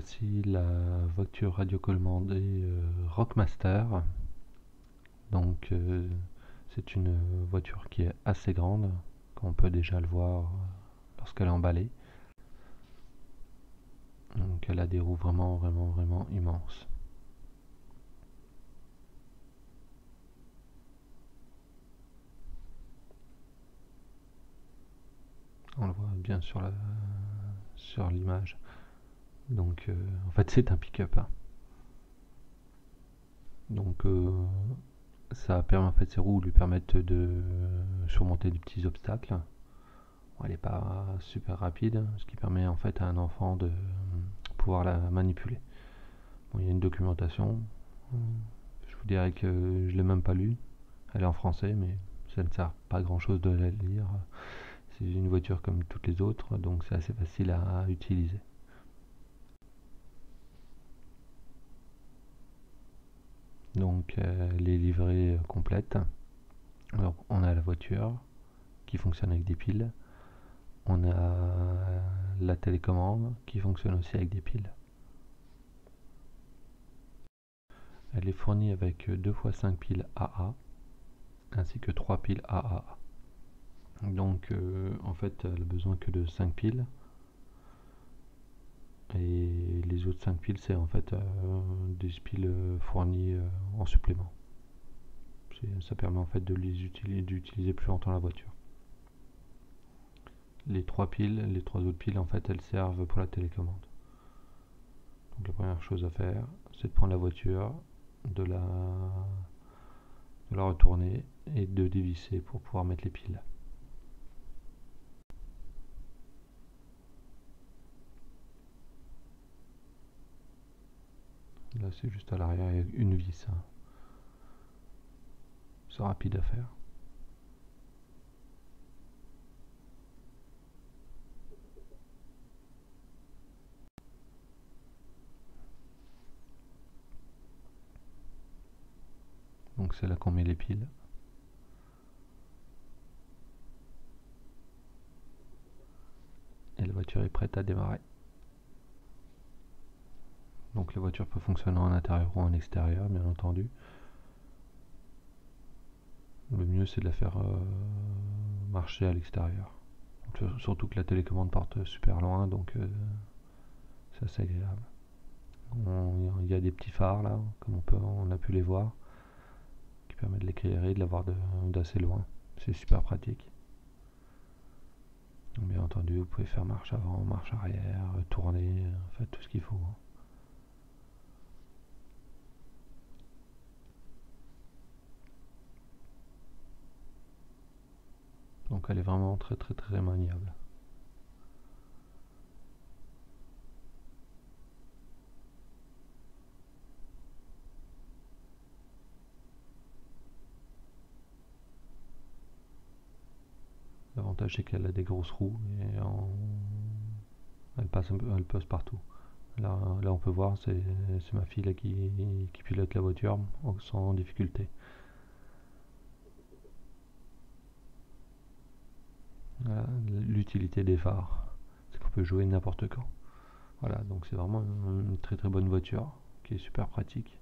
voici la voiture radiocommandée Rockmaster. Donc c'est une voiture qui est assez grande, comme on peut déjà le voir lorsqu'elle est emballée. Donc elle a des roues vraiment immenses. On le voit bien sur l'image. Donc en fait c'est un pick-up, hein. Donc ça permet, en fait, ces roues lui permettent de surmonter des petits obstacles. Bon, elle n'est pas super rapide, ce qui permet en fait à un enfant de pouvoir la manipuler. Bon, il y a une documentation, je vous dirais que je l'ai même pas lue. Elle est en français, mais ça ne sert pas grand chose de la lire. C'est une voiture comme toutes les autres, donc c'est assez facile à utiliser. Donc les livrées complètes. Alors on a la voiture qui fonctionne avec des piles. On a la télécommande qui fonctionne aussi avec des piles. Elle est fournie avec 2 x 5 piles AA ainsi que 3 piles AAA. Donc en fait elle a besoin que de 5 piles et les autres 5 piles c'est en fait des piles fournies en supplément. Ça permet en fait d'utiliser plus longtemps la voiture. Les trois autres piles en fait elles servent pour la télécommande. Donc la première chose à faire c'est de prendre la voiture, de la retourner et de dévisser pour pouvoir mettre les piles. Là c'est juste à l'arrière, il y a une vis, hein. C'est rapide à faire. Donc c'est là qu'on met les piles. Et la voiture est prête à démarrer. Donc la voiture peut fonctionner en intérieur ou en extérieur, bien entendu. Le mieux c'est de la faire marcher à l'extérieur. Surtout que la télécommande porte super loin, donc c'est assez agréable. Il y a des petits phares là, comme on a pu les voir, qui permettent de l'éclairer, de l'avoir d'assez loin. C'est super pratique. Donc, bien entendu, vous pouvez faire marche avant, marche arrière, tourner, en fait tout ce qu'il faut. Donc elle est vraiment très maniable. L'avantage c'est qu'elle a des grosses roues et elle passe partout. Là on peut voir, c'est ma fille là qui pilote la voiture sans difficulté. Voilà, l'utilité des phares, c'est qu'on peut jouer n'importe quand. Voilà, donc c'est vraiment une très bonne voiture qui est super pratique.